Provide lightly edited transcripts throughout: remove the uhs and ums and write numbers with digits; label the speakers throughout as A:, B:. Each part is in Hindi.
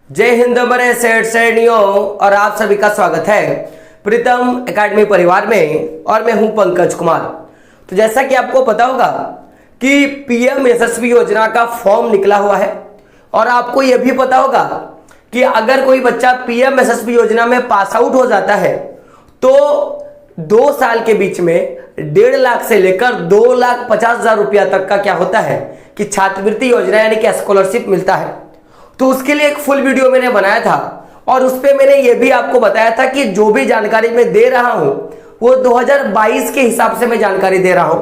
A: जय हिंद मेरे सेठ श्रेणियों और आप सभी का स्वागत है प्रीतम एकेडमी परिवार में और मैं हूं पंकज कुमार। तो जैसा कि आपको पता होगा कि पीएम यशस्वी योजना का फॉर्म निकला हुआ है और आपको यह भी पता होगा कि अगर कोई बच्चा पीएम यशस्वी योजना में पास आउट हो जाता है तो 2 साल के बीच में 1.5 लाख से लेकर 2,50,000 रुपया तक का क्या होता है कि छात्रवृत्ति योजना यानी कि स्कॉलरशिप मिलता है। तो उसके लिए एक फुल वीडियो मैंने बनाया था और उस पर मैंने ये भी आपको बताया था कि जो भी जानकारी मैं दे रहा हूं वो 2022 के हिसाब से मैं जानकारी दे रहा हूं।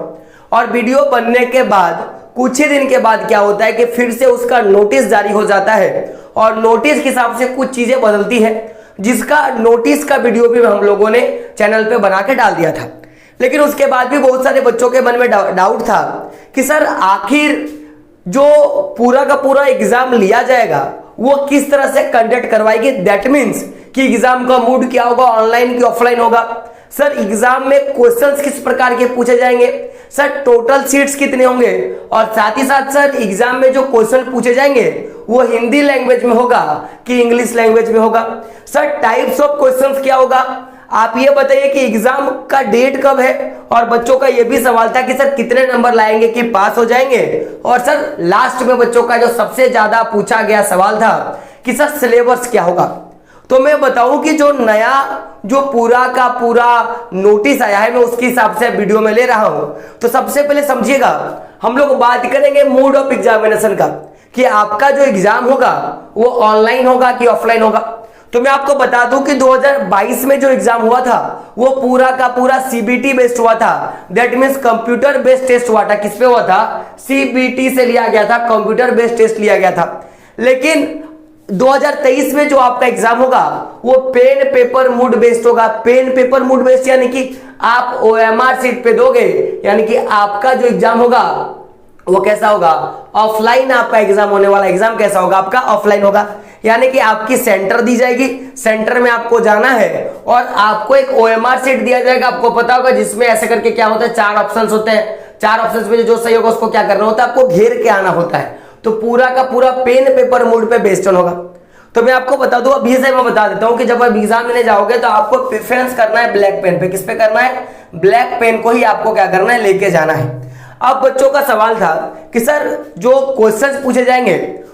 A: और वीडियो बनने के बाद कुछ ही दिन के बाद क्या होता है कि फिर से उसका नोटिस जारी हो जाता है और नोटिस के हिसाब से कुछ चीजें बदलती है, जिसका नोटिस का वीडियो भी हम लोगों ने चैनल पे बना के डाल दिया था। लेकिन उसके बाद भी बहुत सारे बच्चों के मन में डाउट था कि सर आखिर जो पूरा का पूरा एग्जाम लिया जाएगा वो किस तरह से कंडक्ट करवाएगी। दैट मीन्स कि एग्जाम का मूड क्या होगा, ऑनलाइन की ऑफलाइन होगा। सर एग्जाम में क्वेश्चंस किस प्रकार के पूछे जाएंगे, सर टोटल सीट्स कितने होंगे और साथ ही साथ सर एग्जाम में जो क्वेश्चन पूछे जाएंगे वो हिंदी लैंग्वेज में होगा कि इंग्लिश लैंग्वेज में होगा। सर टाइप्स ऑफ क्वेश्चंस क्या होगा, आप ये बताइए कि एग्जाम का डेट कब है। और बच्चों का ये भी सवाल था कि सर कितने नंबर लाएंगे कि पास हो जाएंगे। और सर लास्ट में बच्चों का जो सबसे ज्यादा पूछा गया सवाल था कि सर सिलेबस क्या होगा। तो मैं बताऊं कि जो नया जो पूरा का पूरा नोटिस आया है मैं उसके हिसाब से वीडियो में ले रहा हूं। तो सबसे पहले समझिएगा, हम लोग बात करेंगे मोड ऑफ एग्जामिनेशन का कि आपका जो एग्जाम होगा वो ऑनलाइन होगा कि ऑफलाइन होगा। तो मैं आपको बता दूं कि 2022 में जो एग्जाम हुआ था वो पूरा का पूरा सीबीटी बेस्ड हुआ था। That means computer based test हुआ था। किस पे हुआ था? सीबीटी से लिया गया था, कंप्यूटर बेस्ड टेस्ट लिया गया था। लेकिन 2023 में जो आपका एग्जाम होगा वो पेन पेपर मूड बेस्ड होगा। पेन पेपर मूड बेस्ड यानी कि आप ओएमआर सीट पे दोगे, यानी कि आपका जो एग्जाम होगा वो कैसा होगा? ऑफलाइन आपका एग्जाम होने वाला। एग्जाम कैसा होगा? आपका ऑफलाइन होगा, यानी कि आपकी सेंटर दी जाएगी, सेंटर में आपको जाना है और आपको एक ओएमआर सीट दिया जाएगा। आपको पता होगा जिसमें ऐसे करके क्या होता है, 4 ऑप्शंस होते हैं। 4 ऑप्शंस में जो सही होगा उसको क्या करना होता है, आपको घेर के आना होता है। तो पूरा का पूरा पेन पेपर मोड पे बेस्ड होगा। तो मैं आपको बता दूं, अभी से मैं बता देता हूं कि जब आप एग्जाम देने जाओगे तो आपको प्रेफरेंस करना है ब्लैक पेन पे। किस पे करना है? ब्लैक पेन को ही आपको क्या करना है, लेके जाना है। अब बच्चों का सवाल था कि सर जो क्वेश्चंस पूछे जाएंगे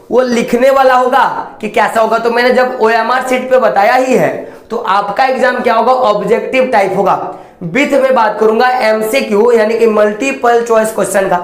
A: वो लिखने वाला होगा कि कैसा होगा। तो मैंने जब ओएमआर सीट पे बताया ही है तो आपका एग्जाम क्या होगा, ऑब्जेक्टिव टाइप होगा। विथ में बात करूंगा एमसीक्यू यानी कि मल्टीपल चॉइस क्वेश्चन का।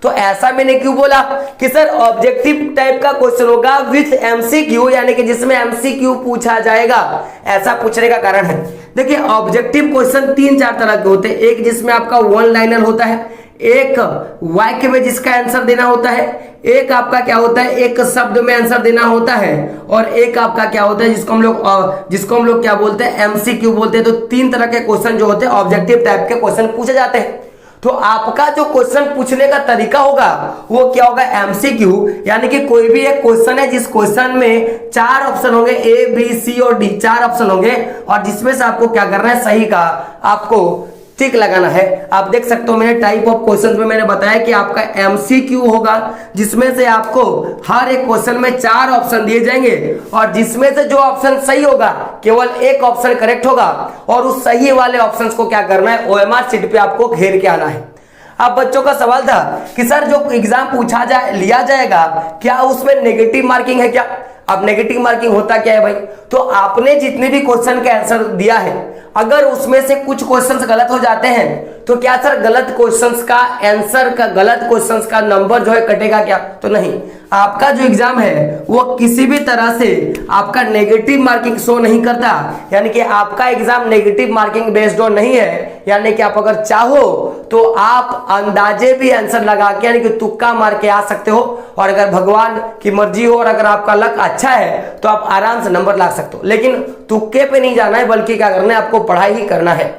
A: तो ऐसा मैंने क्यों बोला कि सर ऑब्जेक्टिव टाइप का क्वेश्चन होगा विथ एमसीक्यू, यानी कि जिसमें एमसीक्यू पूछा जाएगा। ऐसा पूछने का कारण है, देखिए ऑब्जेक्टिव क्वेश्चन 3-4 तरह के होते हैं। एक जिसमें आपका 1 लाइनर होता है, एक वाक्य में जिसका आंसर देना होता है, एक आपका क्या होता है, एक शब्द में आंसर देना होता है, और एक आपका क्या होता है जिसको हम लोग क्या बोलते हैं, एमसीक्यू बोलते हैं। तो 3 तरह के क्वेश्चन जो होते हैं ऑब्जेक्टिव टाइप के क्वेश्चन पूछे जाते हैं। तो आपका जो क्वेश्चन पूछने का तरीका होगा वो क्या होगा, एमसीक्यू, यानी कि कोई भी एक क्वेश्चन है जिस क्वेश्चन में 4 ऑप्शन होंगे, ए बी सी और डी, 4 ऑप्शन होंगे और जिसमें से आपको क्या करना है, सही का आपको टिक लगाना है। आप देख सकते हो मैंने टाइप ऑफ क्वेश्चंस में मैंने बताया कि आपका एमसीक्यू होगा जिसमें से आपको हर एक क्वेश्चन में 4 ऑप्शन दिए जाएंगे और जिसमें से जो ऑप्शन सही होगा केवल एक ऑप्शन करेक्ट होगा और उस सही वाले ऑप्शंस को क्या करना है, ओएमआर सीट पे आपको घेर के आना है। अब बच्चों का सवाल था कि सर जो एग्जाम लिया जाएगा क्या उसमें नेगेटिव मार्किंग है क्या? अब नेगेटिव मार्किंग होता क्या है भाई, तो आपने जितने भी क्वेश्चन का आंसर दिया है अगर उसमें से कुछ क्वेश्चंस गलत हो जाते हैं तो क्या सर गलत क्वेश्चंस का आंसर का, गलत क्वेश्चंस का नंबर जो है कटेगा क्या? तो नहीं, आपका जो एग्जाम है वो किसी भी तरह से आपका नेगेटिव मार्किंग शो नहीं करता, यानी कि आपका exam negative marking based on नहीं है। यानी कि आप अगर चाहो तो आप अंदाजे भी आंसर लगा के यानी कि तुक्का मार के आ सकते हो और अगर भगवान की मर्जी हो और अगर आपका लक अच्छा है तो आप आराम से नंबर ला सकते हो। लेकिन तुक्के पे नहीं जाना है बल्कि क्या करना है, आपको पढ़ाई ही करना है।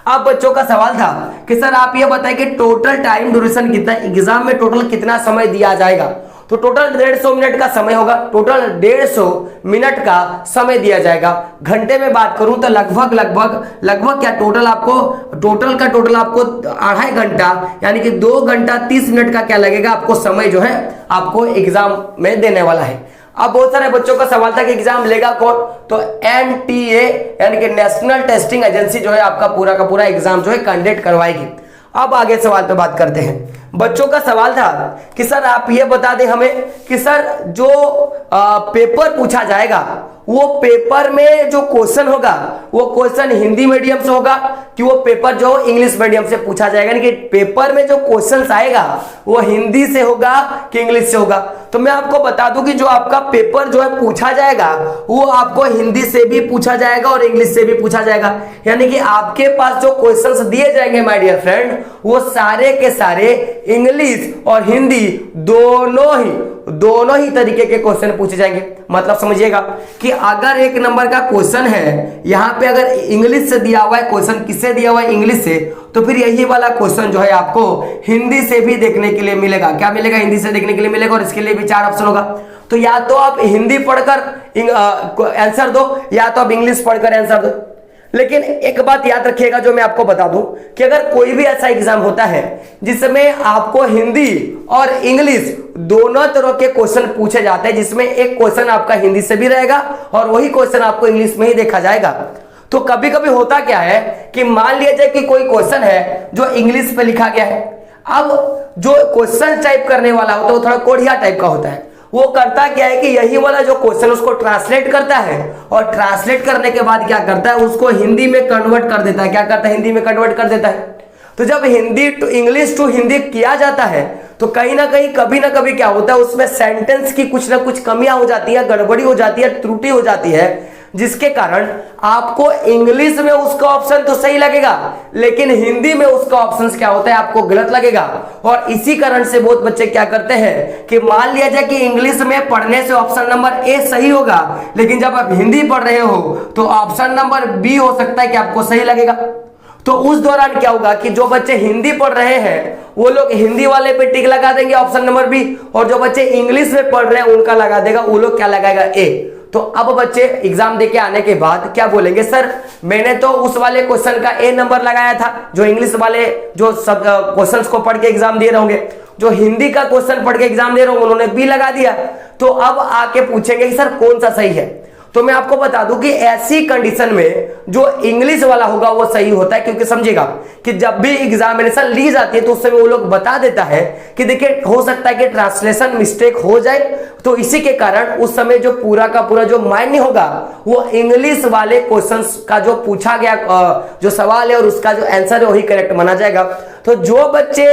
A: अब बच्चों का सवाल था कि सर आप ये बताएं कि टोटल टाइम ड्यूरेशन कितना, एग्जाम में टोटल कितना समय दिया जाएगा? तो टोटल 150 मिनट का समय होगा, टोटल 150 मिनट का समय दिया जाएगा। घंटे में बात करूं तो लगभग क्या टोटल आपको 2.5 घंटा यानी कि 2 घंटा 30 मिनट का क्या लगेगा आपको समय जो है आपको एग्जाम में देने वाला है। अब बहुत सारे बच्चों का सवाल था कि एग्जाम लेगा कौन, तो एनटीए यानी कि नेशनल टेस्टिंग एजेंसी जो है आपका पूरा का पूरा एग्जाम जो है कंडक्ट करवाएगी। अब आगे सवाल पे बात करते हैं। बच्चों का सवाल था कि सर आप ये बता दें हमें कि सर जो पेपर पूछा जाएगा वो पेपर में जो क्वेश्चन होगा वो क्वेश्चन हिंदी मीडियम से होगा कि वो पेपर जो इंग्लिश मीडियम से पूछा जाएगा, यानी कि पेपर में जो क्वेश्चन आएगा वो हिंदी से होगा कि इंग्लिश से होगा। तो मैं आपको बता दूं कि जो आपका पेपर जो है पूछा जाएगा वो आपको हिंदी से भी पूछा जाएगा और इंग्लिश से भी पूछा जाएगा, यानी कि आपके पास जो क्वेश्चंस दिए जाएंगे माय डियर फ्रेंड वो सारे के सारे इंग्लिश और हिंदी दोनों ही तरीके के क्वेश्चन पूछे जाएंगे। मतलब समझिएगा कि अगर एक नंबर का क्वेश्चन है यहाँ पे अगर इंग्लिश से दिया हुआ है, क्वेश्चन किससे दिया हुआ है, इंग्लिश से, तो फिर यही वाला क्वेश्चन जो है आपको हिंदी से भी देखने के लिए मिलेगा। क्या मिलेगा? हिंदी से देखने के लिए मिलेगा। और इसके लिए भी 4 ऑप्शन होगा, तो या तो आप हिंदी पढ़कर आंसर दो या तो आप इंग्लिश पढ़कर आंसर दो। लेकिन एक बात याद रखिएगा जो मैं आपको बता दूं कि अगर कोई भी ऐसा एग्जाम होता है जिसमें आपको हिंदी और इंग्लिश दोनों तरह के क्वेश्चन पूछे जाते हैं, जिसमें एक क्वेश्चन आपका हिंदी से भी रहेगा और वही क्वेश्चन आपको इंग्लिश में ही देखा जाएगा, तो कभी कभी होता क्या है कि मान लिया जाए कि कोई क्वेश्चन है जो इंग्लिश पे लिखा गया है। अब जो क्वेश्चन टाइप करने वाला होता है वो थोड़ा कोढ़िया टाइप का होता है। वो करता क्या है कि यही वाला जो क्वेश्चन उसको ट्रांसलेट करता है और ट्रांसलेट करने के बाद क्या करता है उसको हिंदी में कन्वर्ट कर देता है। क्या करता है? हिंदी में कन्वर्ट कर देता है। तो जब Hindi to English to Hindi किया जाता है तो कहीं ना कहीं कभी ना कभी क्या होता है उसमें सेंटेंस की कुछ ना कुछ कमियां हो जाती है, गड़बड़ी हो जाती है, त्रुटि हो जाती है, जिसके कारण आपको इंग्लिश में उसका ऑप्शन तो सही लगेगा लेकिन हिंदी में उसका ऑप्शन क्या होता है आपको गलत लगेगा। और इसी कारण से बहुत बच्चे क्या करते हैं कि मान लिया जाए कि इंग्लिश में पढ़ने से ऑप्शन नंबर ए सही होगा, लेकिन जब आप हिंदी पढ़ रहे हो तो ऑप्शन नंबर बी हो सकता है कि आपको सही लगेगा। तो उस दौरान क्या होगा कि जो बच्चे हिंदी पढ़ रहे हैं वो लोग हिंदी वाले पे टिक लगा देंगे ऑप्शन नंबर बी, और जो बच्चे इंग्लिश में पढ़ रहे हैं उनका लगा देगा, वो लोग क्या लगाएगा? ए। तो अब बच्चे एग्जाम देके आने के बाद क्या बोलेंगे? सर मैंने तो उस वाले क्वेश्चन का ए नंबर लगाया था, जो इंग्लिश वाले जो सब क्वेश्चंस को पढ़ के एग्जाम दे रहे होंगे, जो हिंदी का क्वेश्चन पढ़ के एग्जाम दे रहे होंगे उन्होंने बी लगा दिया। तो अब आके पूछेंगे कि सर कौन सा सही है? तो मैं आपको बता दूं कि ऐसी कंडीशन में जो इंग्लिश वाला होगा वो सही होता है, क्योंकि समझिएगा कि जब भी एग्जामिनेशन ली जाती है तो उस समय वो लोग बता देता है कि देखिए हो सकता है कि ट्रांसलेशन मिस्टेक हो जाए, तो इसी के कारण उस समय जो पूरा का पूरा जो मायने होगा वो इंग्लिश वाले क्वेश्चंस का जो पूछा गया जो सवाल है और उसका जो आंसर है वही करेक्ट माना जाएगा। तो जो बच्चे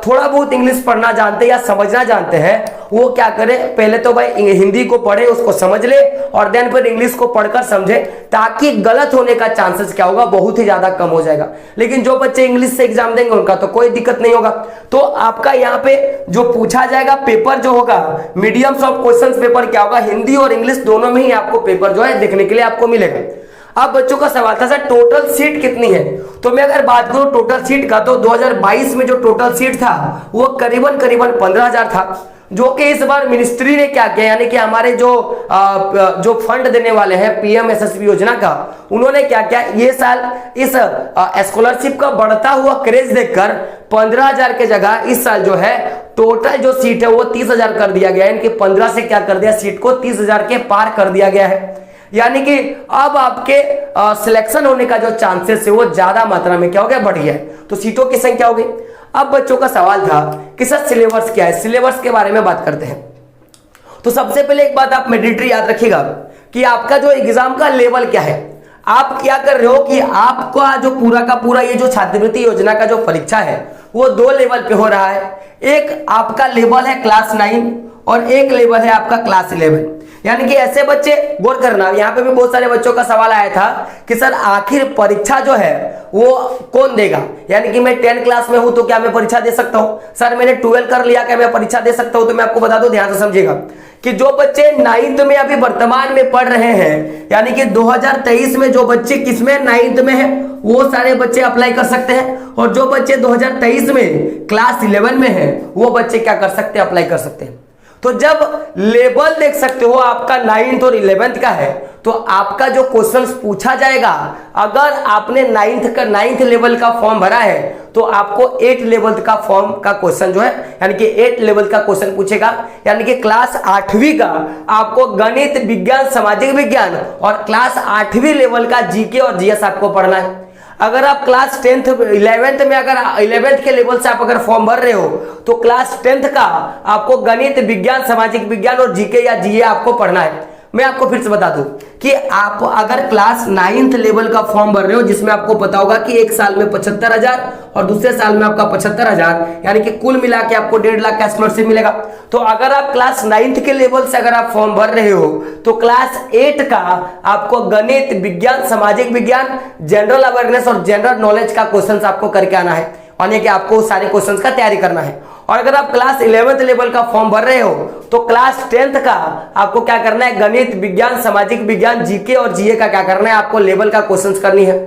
A: थोड़ा बहुत इंग्लिश पढ़ना जानते हैं या समझना जानते हैं वो क्या करें, पहले तो भाई हिंदी को पढ़े, उसको समझ ले और देन फिर इंग्लिश को पढ़कर समझे, ताकि गलत होने का चांसेस क्या होगा बहुत ही ज्यादा कम हो जाएगा। लेकिन जो बच्चे इंग्लिश से एग्जाम देंगे उनका तो कोई दिक्कत नहीं होगा। तो आपका यहाँ पे जो पूछा जाएगा पेपर जो होगा मीडियम्स ऑफ क्वेश्चंस पेपर क्या होगा, हिंदी और इंग्लिश दोनों में ही आपको पेपर जो है देखने के लिए आपको मिलेगा। अब बच्चों का सवाल था सर टोटल सीट कितनी है? तो मैं अगर बात करूं टोटल सीट का तो 2022 में जो टोटल सीट था वो करीबन 15,000 था, जो कि इस बार मिनिस्ट्री ने क्या किया, यानी कि हमारे जो फंड देने वाले हैं पीएमएसएसबी योजना का, उन्होंने क्या किया ये साल इस स्कॉलरशिप का बढ़ता हुआ क्रेज देखकर 15,000 के जगह इस साल जो है टोटल जो सीट है वो 30,000 कर दिया गया है। इनके 15 से क्या कर दिया, सीट को 30,000 के पार कर दिया गया है। यानी कि अब आपके सिलेक्शन होने का जो चांसेस है वो ज्यादा मात्रा में क्या हो गया, बढ़ गया है। तो सीटों की संख्या हो गई। अब बच्चों का सवाल था कि सर सिलेबस क्या है, सिलेबस के बारे में बात करते हैं। तो सबसे पहले एक बात आप मैंडेटरी याद रखिएगा कि आपका जो एग्जाम का लेवल क्या है। आप क्या कर रहे हो कि आपका जो पूरा का पूरा ये जो छात्रवृत्ति योजना का जो परीक्षा है वो 2 लेवल पे हो रहा है। एक आपका लेवल है क्लास 9 और एक लेवल है आपका क्लास 11। यानी कि ऐसे बच्चे गौर करना, यहाँ पे भी बहुत सारे बच्चों का सवाल आया था कि सर आखिर परीक्षा जो है वो कौन देगा, यानी कि मैं 10 क्लास में हूं तो क्या मैं परीक्षा दे सकता हूं? सर मैंने 12 कर लिया क्या मैं परीक्षा दे सकता हूं? तो मैं आपको बता दूं, ध्यान से समझिएगा कि जो बच्चे 9th में अभी वर्तमान में पढ़ रहे हैं, यानी कि 2023 में जो बच्चे किसमें 9th में है वो सारे बच्चे अप्लाई कर सकते हैं, और जो बच्चे 2023 में क्लास 11 में है वो बच्चे क्या कर सकते हैं, अप्लाई कर सकते हैं। तो जब लेवल देख सकते हो आपका 9th और 11th का है तो आपका जो क्वेश्चंस पूछा जाएगा, अगर आपने नाइन्थ लेवल का फॉर्म भरा है तो आपको 8 लेवल का फॉर्म का क्वेश्चन जो है यानी कि 8 लेवल का क्वेश्चन पूछेगा। यानी कि क्लास 8वीं का आपको गणित, विज्ञान, सामाजिक विज्ञान और क्लास 8वीं लेवल का जीके और जीएस आपको पढ़ना है। अगर आप क्लास 10th 11th में अगर 11th के लेवल से आप अगर फॉर्म भर रहे हो तो क्लास 10th का आपको गणित, विज्ञान, सामाजिक विज्ञान और जीके या जीए आपको पढ़ना है। मैं आपको फिर से बता दूं कि आप अगर क्लास 9th लेवल का फॉर्म भर रहे हो जिसमें आपको पता होगा कि एक साल में 75,000 और दूसरे साल में आपका 75,000 यानी कि कुल मिला के आपको 1.5 लाख का स्कॉलरशिप मिलेगा। तो अगर आप क्लास 9th के लेवल से अगर आप फॉर्म भर रहे हो तो क्लास 8 का आपको गणित, विज्ञान, सामाजिक विज्ञान, जनरल अवेयरनेस और जनरल नॉलेज का क्वेश्चन आपको करके आना है, यानी कि आपको सारे क्वेश्चंस का तैयारी करना है। और अगर आप क्लास 11th लेवल का फॉर्म भर रहे हो तो क्लास 10th का आपको क्या करना है, गणित, विज्ञान, सामाजिक विज्ञान, जीके और जीए का क्या करना है, आपको लेवल का क्वेश्चंस करनी है।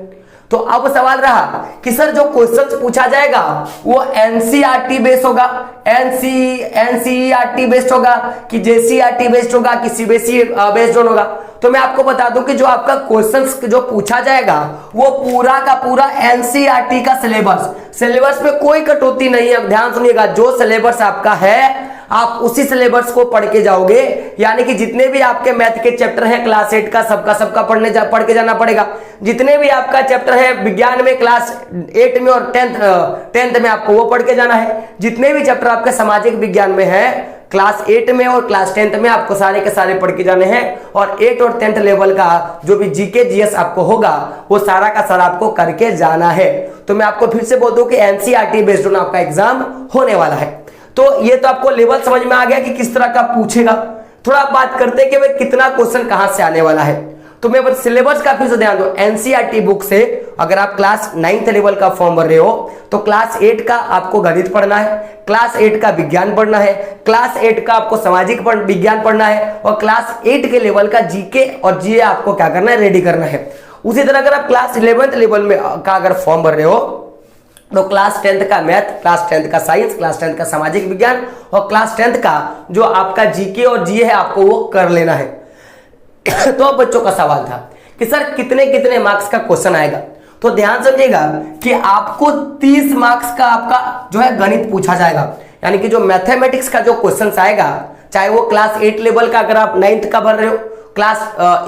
A: तो अब सवाल रहा कि सर जो क्वेश्चंस पूछा जाएगा वो एनसीईआरटी बेस्ड होगा, एनसीईआरटी बेस्ड होगा कि जेसीईआरटी बेस्ड होगा कि सीबीएसई बेस्ड होगा। तो मैं आपको बता दूं कि जो आपका क्वेश्चंस जो पूछा जाएगा वो पूरा का पूरा एनसीईआरटी का सिलेबस में कोई कटौती नहीं है। ध्यान सुनिएगा, जो सिलेबस आपका है आप उसी सिलेबस को पढ़ के जाओगे, यानी कि जितने भी आपके मैथ के चैप्टर हैं क्लास 8 का सबका पढ़ के जाना पड़ेगा। जितने भी आपका चैप्टर है विज्ञान में क्लास 8 में और 10th में आपको वो पढ़ के जाना है। जितने भी चैप्टर आपके सामाजिक विज्ञान में है क्लास 8 में और क्लास 10th में आपको सारे के सारे पढ़ के जाने हैं। और 8 और 10th लेवल का जो भी जीके जीएस आपको होगा वो सारा का सारा आपको करके जाना है। तो मैं आपको फिर से बोल दूं कि एनसीईआरटी बेस्ड ऑन आपका एग्जाम होने वाला है। तो ये तो आपको लेवल समझ में आ गया कि किस तरह का पूछेगा। थोड़ा बात करते हैं कि भाई कितना क्वेश्चन कहां से आने वाला है। तो मैं बस सिलेबस का फिर से ध्यान दो, एनसीईआरटी बुक से अगर आप क्लास 9th लेवल का फॉर्म भर रहे हो तो क्लास 8 का आपको गणित पढ़ना है, क्लास 8 का विज्ञान पढ़ना है, क्लास 8 का आपको सामाजिक विज्ञान पढ़ना है और क्लास 8 के लेवल का जीके और जीए आपको क्या करना है, रेडी करना है। उसी तरह अगर आप क्लास 11th लेवल में का अगर फॉर्म भर रहे हो तो क्लास 10th का मैथ, क्लास 10th का साइंस, क्लास 10th का सामाजिक विज्ञान और क्लास 10th का जो आपका जीके और जीए है आपको वो कर लेना है। तो अब बच्चों का सवाल था कि सर कितने कितने मार्क्स का क्वेश्चन आएगा। तो ध्यान समझिएगा कि आपको 30 मार्क्स का आपका जो है गणित पूछा जाएगा, यानी कि जो मैथमेटिक्स का जो क्वेश्चन आएगा, चाहे वो क्लास 8 लेवल का अगर आप 9th का भर रहे हो, क्लास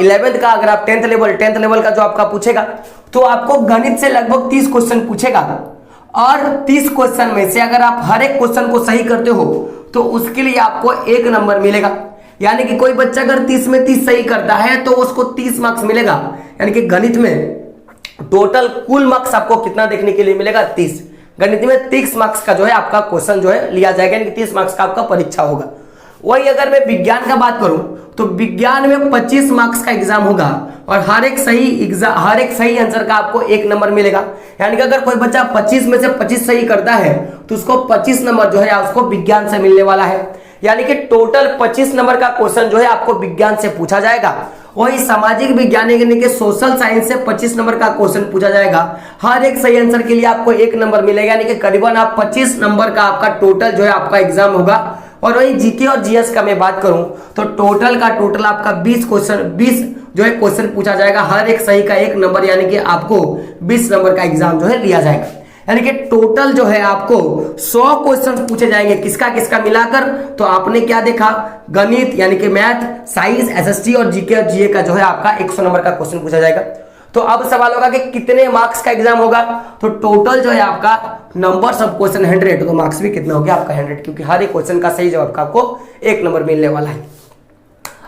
A: 11th का अगर आप 10th लेवल का जो आपका पूछेगा तो आपको गणित से लगभग 30 क्वेश्चन पूछेगा। और 30 क्वेश्चन में से अगर आप हर एक क्वेश्चन को सही करते हो तो उसके लिए आपको 1 नंबर मिलेगा। यानी कि कोई बच्चा अगर 30 में 30 सही करता है तो उसको 30 मार्क्स मिलेगा। यानी कि गणित में टोटल कुल मार्क्स आपको कितना देखने के लिए मिलेगा, 30। गणित में 30 मार्क्स का जो है आपका क्वेश्चन जो है लिया जाएगा, यानी कि 30 मार्क्स का आपका परीक्षा होगा। वही अगर मैं विज्ञान का बात करूं तो विज्ञान में 25 मार्क्स का एग्जाम होगा और हर एक सही आंसर का आपको 1 नंबर मिलेगा। यानी कि अगर कोई बच्चा 25 में से 25 सही करता है तो उसको 25 नंबर जो है उसको विज्ञान से मिलने वाला है। यानी कि टोटल 25 नंबर का क्वेश्चन जो है आपको विज्ञान से पूछा जाएगा। वही सामाजिक विज्ञान यानी कि सोशल साइंस से 25 नंबर का क्वेश्चन पूछा जाएगा। हर एक सही आंसर के लिए आपको 1 नंबर मिलेगा, यानी कि करीबन आप 25 नंबर का आपका टोटल जो है आपका एग्जाम होगा। और वही जीके और जीएस का मैं बात करूं तो टोटल आपका 20 जो है क्वेश्चन पूछा जाएगा। हर एक सही का 1 नंबर, यानी कि आपको 20 नंबर का एग्जाम जो है लिया जाएगा। यानी कि टोटल जो है आपको 100 क्वेश्चन पूछे जाएंगे, किसका किसका मिलाकर। तो आपने क्या देखा, गणित यानी कि मैथ, साइंस, एसएसटी और जीके और जीए का जो है आपका 100 नंबर का क्वेश्चन पूछा जाएगा। तो अब सवाल होगा कि कितने मार्क्स का एग्जाम होगा। तो टोटल जो है आपका नंबर्स ऑफ क्वेश्चन 100, तो मार्क्स भी कितना हो गया आपका 100, क्योंकि हर एक क्वेश्चन का सही जवाब का आपको 1 नंबर मिलने वाला है।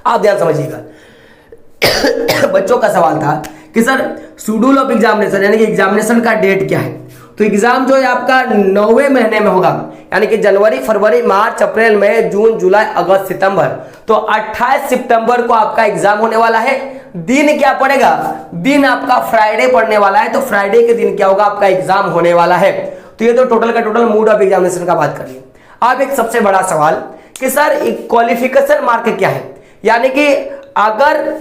A: आप ध्यान समझिएगा। बच्चों का सवाल था कि सर शेड्यूल ऑफ एग्जामिनेशन यानी कि एग्जामिनेशन का डेट क्या है। तो एग्जाम जो है आपका 9वें महीने में होगा, यानी कि जनवरी, फरवरी, मार्च, अप्रैल, मई, जून, जुलाई, अगस्त, सितंबर। तो 28 सितंबर को आपका एग्जाम होने वाला है। दिन क्या पड़ेगा, दिन आपका फ्राइडे पड़ने वाला है। तो फ्राइडे के दिन क्या होगा, आपका एग्जाम होने वाला है। तो ये तो टोटल का टोटल मूड ऑफ एग्जामिनेशन का बात कर लिया। अब एक सबसे बड़ा सवाल कि सर क्वालिफिकेशन मार्क क्या है, यानी कि अगर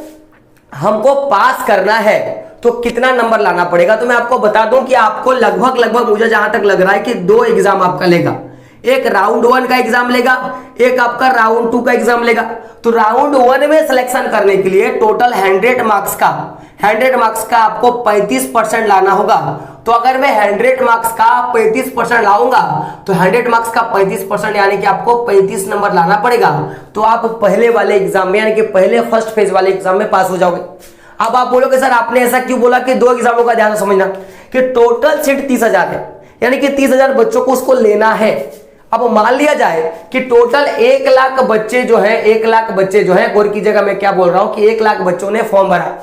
A: हमको पास करना है तो कितना नंबर लाना पड़ेगा। तो मैं आपको बता दूं कि आपको लगभग मुझे जहां तक लग रहा है कि 2 एग्जाम आपका लेगा। एक राउंड 1 का एग्जाम लेगा, एक आपका राउंड 2 का एग्जाम लेगा। तो राउंड 1 में सिलेक्शन करने के लिए टोटल 100 मार्क्स का आपको 35% लाना होगा। तो अगर मैं 100 मार्क्स का 35% लाऊंगा तो 100 मार्क्स का 35% यानी कि आपको 35 नंबर लाना पड़ेगा। तो आप पहले वाले एग्जाम में यानी कि पहले फर्स्ट फेज वाले एग्जाम में पास हो जाओगे। अब आप बोलोगे सर आपने ऐसा क्यों बोला कि 2 एग्जामों का ध्यान समझना कि टोटल सीट 30,000 है, यानी कि 30,000 बच्चों को उसको लेना है। अब मान लिया जाए कि टोटल 1 लाख बच्चे जो है 1 लाख बच्चे जो है, गौर कीजिएगा मैं क्या बोल रहा हूं कि 1 लाख बच्चों ने फॉर्म भरा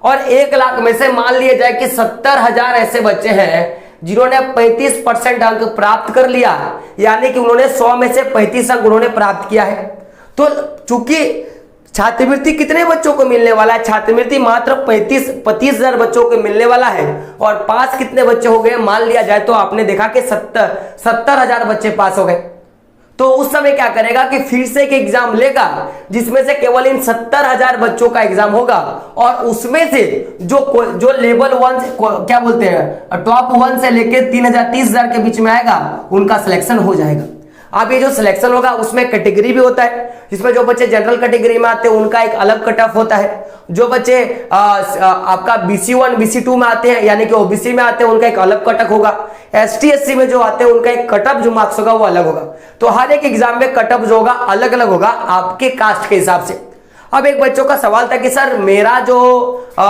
A: और 1 लाख में से मान लिया जाए कि 70,000 ऐसे बच्चे हैं जिन्होंने 35% अंक प्राप्त कर लिया, यानी कि उन्होंने 100 में से 35 अंक उन्होंने प्राप्त किया है। तो चूंकि छात्रवृत्ति कितने बच्चों को मिलने वाला है, छात्रवृत्ति मात्र 35,000 बच्चों को मिलने वाला है और पास कितने बच्चे हो गए मान लिया जाए तो आपने देखा कि 70,000 बच्चे पास हो गए। तो उस समय क्या करेगा कि फिर से एक एग्जाम लेगा जिसमें से केवल इन 70,000 बच्चों का एग्जाम होगा और उसमें से जो लेवल 1 से क्या बोलते हैं टॉप 1 से लेके 30,000 के बीच में आएगा उनका सिलेक्शन हो जाएगा। अब ये जो सिलेक्शन होगा उसमें कैटेगरी भी होता है, जिसमें जो बच्चे जनरल कैटेगरी में आते हैं उनका एक अलग कट ऑफ होता है, जो बच्चे आपका BC1 BC2 में आते हैं यानी कि OBC में आते हैं उनका एक अलग कट ऑफ होगा, ST SC में जो आते हैं उनका एक कट ऑफ जो मार्क्स होगा वो अलग होगा। तो हर एक एग्जाम में कट ऑफ जो होगा अलग अलग होगा आपके कास्ट के हिसाब से। अब एक बच्चों का सवाल था कि सर मेरा जो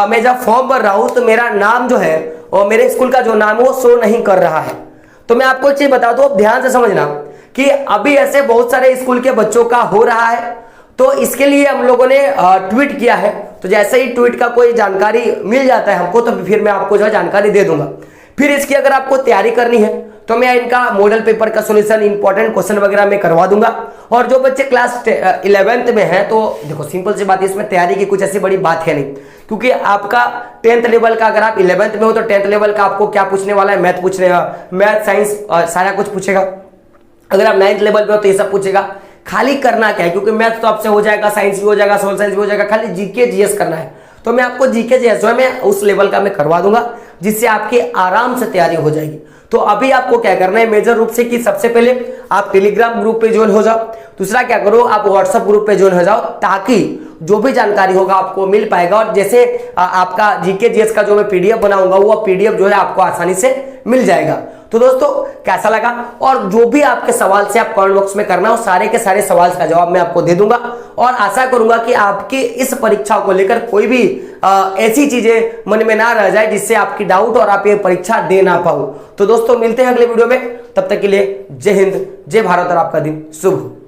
A: मैं जब फॉर्म भर रहा हूं तो मेरा नाम जो है और मेरे स्कूल का जो नाम है वो शो नहीं कर रहा है। तो मैं आपको एक चीज बता दूं, ध्यान से समझना कि अभी ऐसे बहुत सारे स्कूल के बच्चों का हो रहा है। तो इसके लिए हम लोगों ने ट्वीट किया है, तो जैसे ही ट्वीट का कोई जानकारी मिल जाता है हमको तो फिर मैं आपको जो है जानकारी दे दूंगा। फिर इसकी अगर आपको तैयारी करनी है तो मैं इनका मॉडल पेपर का सॉल्यूशन, इंपॉर्टेंट क्वेश्चन वगैरह मैं करवा दूंगा। और जो बच्चे क्लास 11th में हैं तो देखो सिंपल सी बात है, इसमें तैयारी की कुछ ऐसी बड़ी बात है नहीं, क्योंकि आपका 10th लेवल का अगर आप 11th में हो तो 10th लेवल का आपको क्या पूछने वाला है, मैथ साइंस सारा कुछ पूछेगा। अगर आप 9th लेवल पे हो तो ये सब पूछेगा। खाली करना क्या है, क्योंकि मैथ तो आपसे हो जाएगा, साइंस भी हो जाएगा, सोशल साइंस भी हो जाएगा, खाली जीके जीएस करना है। तो मैं आपको जीके जीएस जो है मैं उस लेवल का मैं करवा दूंगा जिससे आपकी आराम से तैयारी हो जाएगी। तो अभी आपको क्या करना है मेजर रूप से कि सबसे पहले आप टेलीग्राम ग्रुप पे ज्वाइन हो जाओ, दूसरा क्या करो आप व्हाट्सएप ग्रुप पे ज्वाइन हो जाओ, ताकि जो भी जानकारी होगा आपको मिल पाएगा। और जैसे आपका जीके जीएस का जो मैं पीडीएफ बनाऊंगा वो पीडीएफ जो है आपको आसानी से मिल जाएगा। तो दोस्तों कैसा लगा, और जो भी आपके सवाल से आप कमेंट बॉक्स में करना हो सारे के सारे सवाल का जवाब मैं आपको दे दूंगा। और आशा करूंगा कि आपकी इस परीक्षा को लेकर कोई भी ऐसी चीजें मन में ना रह जाए जिससे आपकी डाउट और आप ये परीक्षा दे ना पाओ। तो दोस्तों मिलते हैं अगले वीडियो में, तब तक के लिए जय हिंद, जय भारत और आपका दिन शुभ हो।